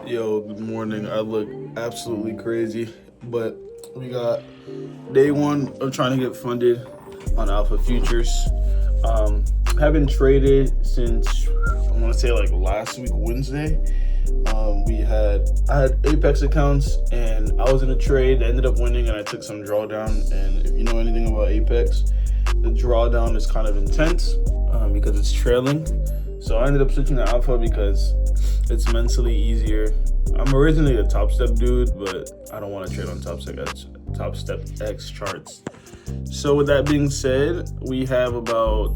Yo, good morning. I look absolutely crazy, but we got day one of trying to get funded on Alpha Futures. Um, haven't traded since I want to say like last week Wednesday. I had Apex accounts and I was in a trade. I ended up winning and I took some drawdown. And if you know anything about Apex, the drawdown is kind of intense because it's trailing. So I ended up switching to Alpha because it's mentally easier. I'm originally a Top Step dude, but I don't want to trade on Top Step X charts. So with that being said, we have about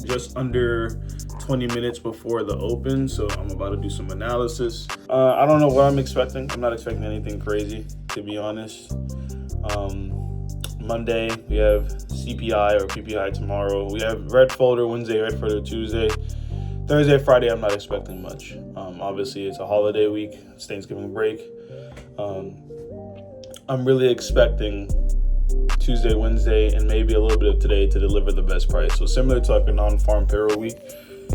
just under 20 minutes before the open, so I'm about to do some analysis. I don't know what I'm expecting. I'm not expecting anything crazy, to be honest. Monday, we have CPI or PPI tomorrow. We have red folder Wednesday, red folder Tuesday. Thursday, Friday, I'm not expecting much. Obviously, it's a holiday week. It's Thanksgiving break. I'm really expecting Tuesday, Wednesday, and maybe a little bit of today to deliver the best price. So similar to like a non-farm payroll week.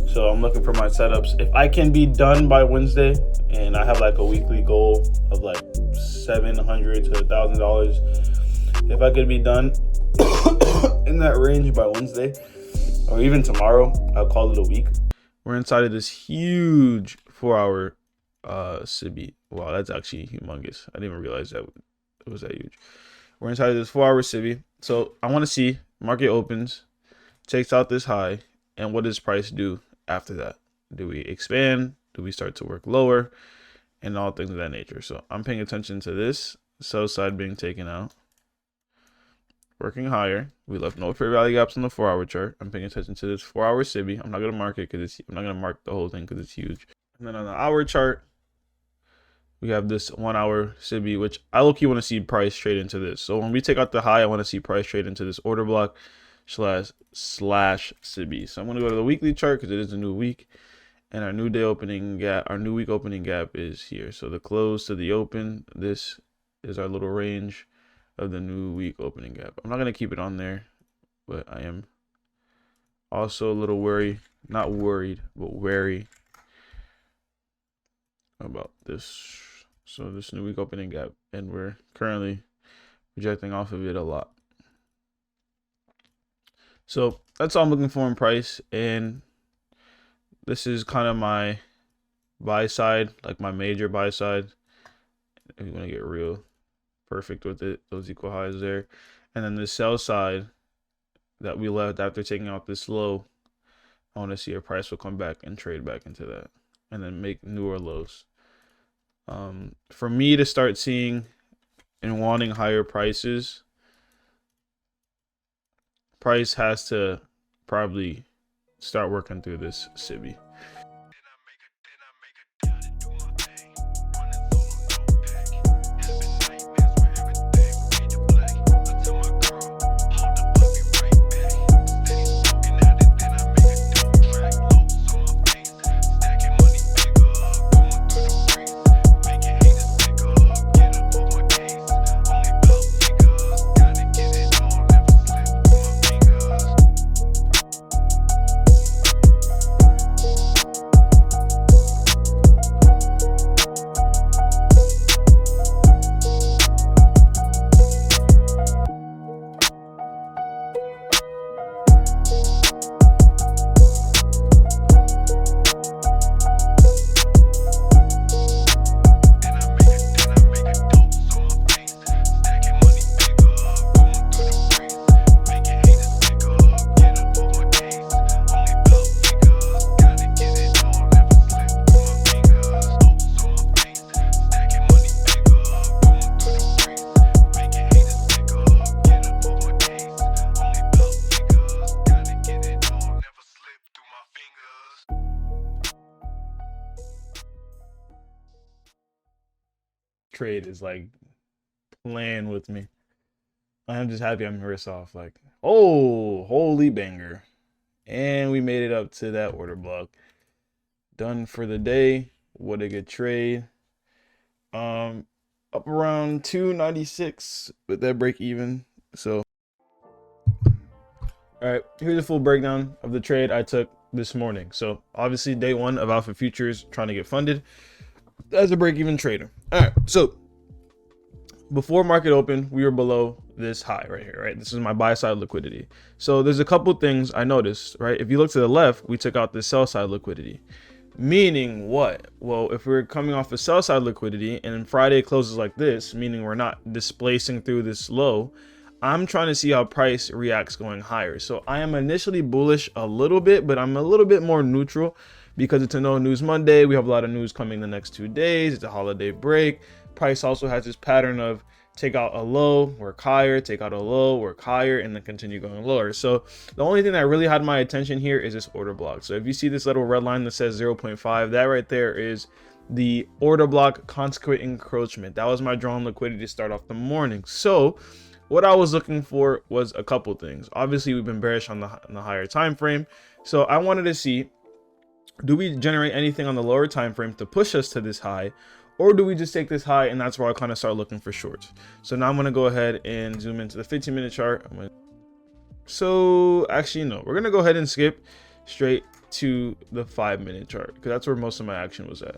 So I'm looking for my setups. If I can be done by Wednesday, and I have like a weekly goal of like $700 to $1,000, if I could be done in that range by Wednesday, or even tomorrow, I'll call it a week. We're inside of this huge 4-hour SIBI. Wow, that's actually humongous. I didn't even realize that it was that huge. We're inside of this 4-hour SIBI. So I want to see market opens, takes out this high, and what does price do after that? Do we expand? Do we start to work lower? And all things of that nature. So I'm paying attention to this sell side being taken out, working higher. We left no fair value gaps on the 4-hour chart. I'm paying attention to this 4-hour SIBI. I'm not gonna mark it because I'm not gonna mark the whole thing because it's huge. And then on the hour chart, we have this 1-hour SIBI, which I low-key want to see price trade into this. So when we take out the high, I want to see price trade into this order block slash SIBI. So I'm gonna go to the weekly chart because it is a new week, and our new day opening gap, our new week opening gap is here. So the close to the open, this is our little range of the new week opening gap. I'm not going to keep it on there, but I am also a little not worried, but wary about this. So this new week opening gap, and we're currently projecting off of it a lot. So that's all I'm looking for in price, and this is kind of my buy side, like my major buy side. If you want to get real perfect with it, those equal highs there. And then the sell side that we left after taking out this low, I want to see a price will come back and trade back into that and then make newer lows. For me to start seeing and wanting higher prices, price has to probably start working through this SIBI. Trade is like playing with me. I'm just happy I'm first off. Like, oh, holy banger. And we made it up to that order block. Done for the day. What a good trade. Up around 296 with that break even. So all right, here's a full breakdown of the trade I took this morning. So obviously day one of Alpha Futures trying to get funded. as a break-even trader. All right, so before market open, we were below this high right here, right? This is my buy side liquidity. So there's a couple things I noticed, right? If you look to the left, we took out the sell side liquidity. Meaning what? Well, if we're coming off a sell side liquidity and Friday closes like this, meaning we're not displacing through this low, I'm trying to see how price reacts going higher. So I am initially bullish a little bit, but I'm a little bit more neutral because it's a no news Monday. We have a lot of news coming the next 2 days. It's a holiday break. Price also has this pattern of take out a low, work higher, take out a low, work higher, and then continue going lower. So the only thing that really had my attention here is this order block. So if you see this little red line that says 0.5, that right there is the order block consequent encroachment. That was my drawn liquidity to start off the morning. So what I was looking for was a couple things. Obviously, we've been bearish on the higher time frame. So I wanted to see, do we generate anything on the lower time frame to push us to this high? Or do we just take this high? And that's where I kind of start looking for shorts. So now I'm going to go ahead and zoom into the 15-minute chart. So actually, no, we're going to go ahead and skip straight to the 5-minute chart because that's where most of my action was at.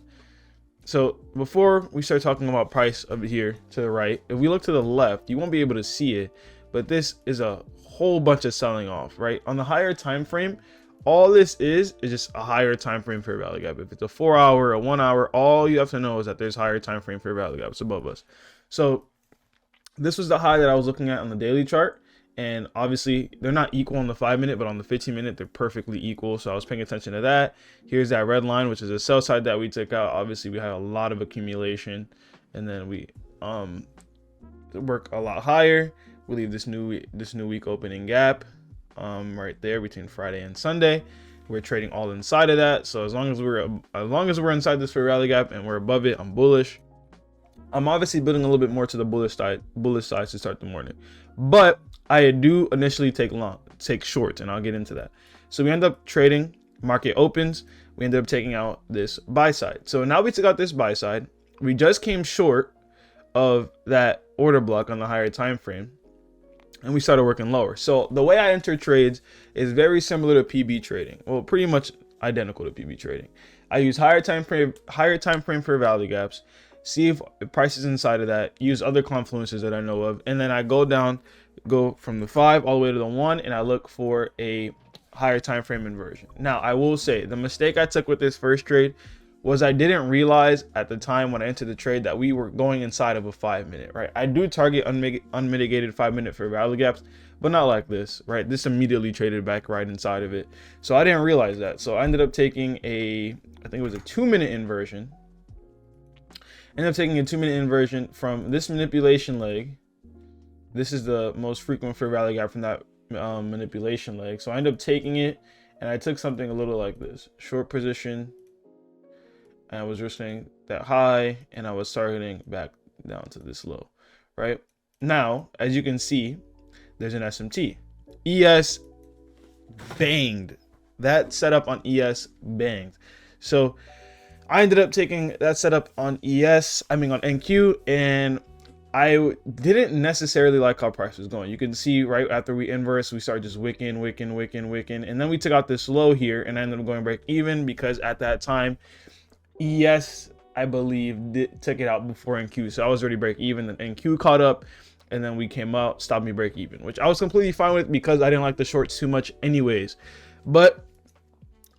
So before we start talking about price over here to the right, if we look to the left, you won't be able to see it, but this is a whole bunch of selling off, right? On the higher time frame, all this is just a higher time frame fair value gap. If it's a 4 hour, a 1 hour, all you have to know is that there's higher time frame fair value gaps above us. So this was the high that I was looking at on the daily chart. And obviously they're not equal on the 5-minute, but on the 15-minute, they're perfectly equal. So I was paying attention to that. Here's that red line, which is a sell side that we took out. Obviously we had a lot of accumulation, and then we work a lot higher. We leave this new week opening gap right there between Friday and Sunday. We're trading all inside of that. So as long as we're inside this fair value gap and we're above it, I'm bullish. I'm obviously building a little bit more to the bullish side to start the morning, but I do initially take short, and I'll get into that. So we end up trading, market opens, we ended up taking out this buy side. So now we took out this buy side. We just came short of that order block on the higher time frame, and we started working lower. So the way I enter trades is very similar to PB trading. Well, pretty much identical to PB trading. I use higher time frame fair value gaps, see if price is inside of that, use other confluences that I know of, and then I go from the 5 all the way to the 1, and I look for a higher time frame inversion. Now, I will say the mistake I took with this first trade was I didn't realize at the time when I entered the trade that we were going inside of a 5-minute, right? I do target unmitigated 5-minute fair value gaps, but not like this, right? This immediately traded back right inside of it. So I didn't realize that. So I ended up taking I think it was a 2-minute inversion. Ended up taking a 2-minute inversion from this manipulation leg. This is the most frequent fair value gap from that manipulation leg. So I ended up taking it, and I took something a little like this, short position, and I was risking that high, and I was targeting back down to this low, right? Now, as you can see, there's an SMT. ES banged. That setup on ES banged. So I ended up taking that setup on on NQ, and I didn't necessarily like how price was going. You can see right after we inverse, we started just wicking, and then we took out this low here, and I ended up going break even because at that time, ES, I believe, took it out before NQ. So I was already break even, then NQ caught up, and then we came out, stopped me break even, which I was completely fine with because I didn't like the shorts too much anyways. But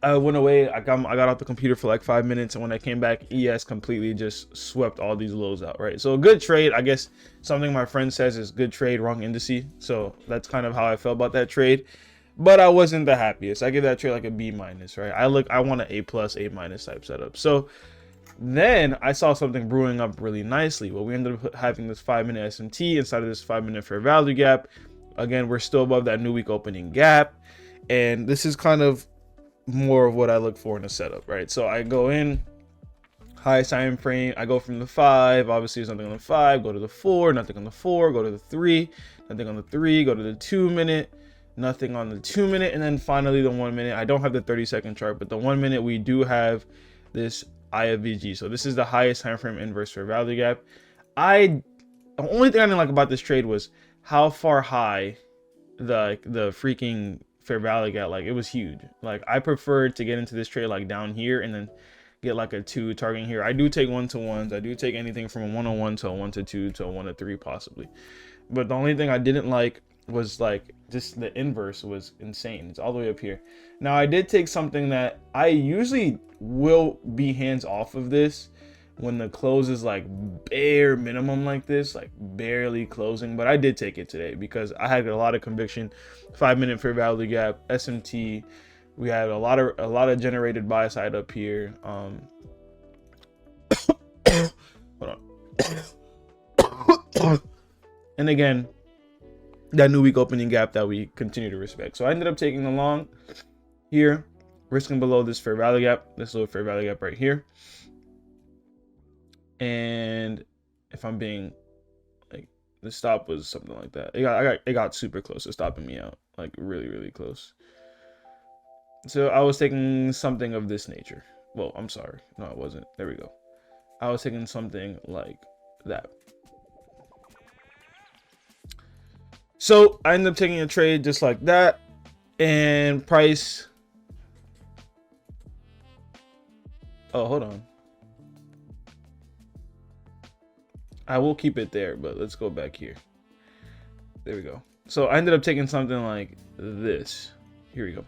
I went away, I got off the computer for like 5 minutes, and when I came back, ES completely just swept all these lows out, right? So a good trade, I guess something my friend says is good trade, wrong indice. So that's kind of how I felt about that trade. But I wasn't the happiest. I give that trade like a B-, right? I want an A+, A- type setup. So then I saw something brewing up really nicely. Well, we ended up having this 5-minute SMT inside of this 5-minute fair value gap. Again, we're still above that new week opening gap. And this is kind of more of what I look for in a setup, right? So I go in, high time frame, I go from the 5, obviously there's nothing on the 5, go to the 4, nothing on the 4, go to the 3, nothing on the 3, go to the 2-minute, nothing on the 2-minute, and then finally the 1-minute. I don't have the 30-second chart, but the 1-minute we do have this IFVG. So this is the highest time frame inverse fair value gap. The only thing I didn't like about this trade was how far high the freaking fair value gap, like it was huge. Like I preferred to get into this trade like down here and then get like a 2 targeting here. I do take 1-to-1s. I do take anything from a 1-on-1 to a 1-to-2 to a 1-to-3 possibly. But the only thing I didn't like was like just the inverse was insane. It's all the way up here. Now I did take something that I usually will be hands off of this when the close is like bare minimum like this, like barely closing, but I did take it today because I had a lot of conviction. 5-minute fair value gap, SMT. We had a lot of generated buy side up here. Hold on. And again, that new week opening gap that we continue to respect. So I ended up taking the long here, risking below this fair value gap, this little fair value gap right here. And if I'm being like, the stop was something like that. It got super close to stopping me out, like really, really close. So I was taking something of this nature. Well, I'm sorry. No, it wasn't. There we go. I was taking something like that. So I ended up taking a trade just like that, and price. Oh, hold on. I will keep it there, but let's go back here. There we go. So I ended up taking something like this. Here we go.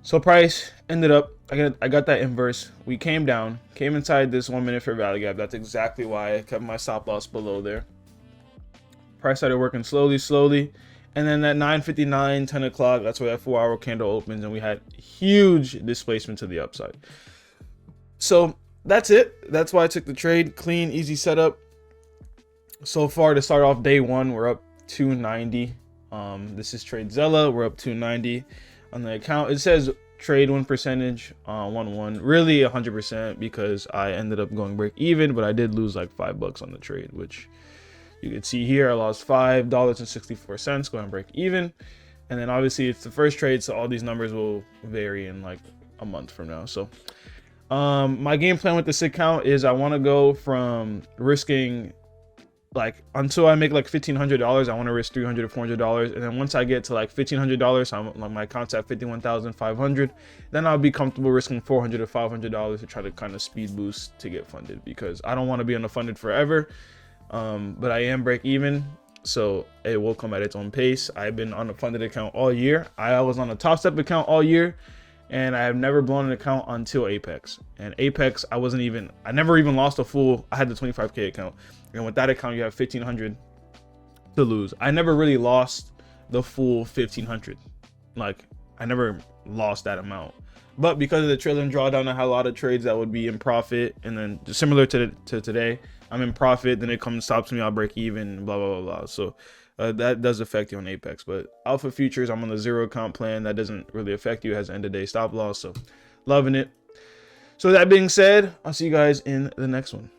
So price ended up, I got that inverse. We came down, came inside this 1-minute fair value gap. That's exactly why I kept my stop loss below there. Price started working slowly, and then at 9:59, 10 o'clock, that's where that 4-hour candle opens, and we had huge displacement to the upside. So that's it. That's why I took the trade. Clean, easy setup. So far to start off day one, we're up 290. This is TradeZella. We're up 290 on the account. It says trade win percentage 1-1, really 100%, because I ended up going break even, but I did lose like $5 on the trade, which you can see here. I lost $5.64 going break even, and then obviously it's the first trade, so all these numbers will vary in like a month from now. So my game plan with this account is I want to go from risking, like, until I make like $1,500, I want to risk $300 to $400, and then once I get to like $1,500, I'm like, my account's at $51,500, then I'll be comfortable risking $400 to $500 to try to kind of speed boost to get funded, because I don't want to be underfunded forever. But I am break even, so it will come at its own pace. I've been on a funded account all year. I was on a Top Step account all year, and I have never blown an account until Apex. And Apex, I never even lost a full. I had the 25K account, and with that account you have 1,500 to lose. I never really lost the full 1,500. Like, I never lost that amount. But because of the trailing drawdown, I had a lot of trades that would be in profit, and then just similar to today, I'm in profit, then it comes stops me, I'll break even, blah blah blah. So that does affect you on Apex. But Alpha Futures, I'm on the 0 account plan. That doesn't really affect you. It has end of day stop loss, so loving it. So that being said, I'll see you guys in the next one.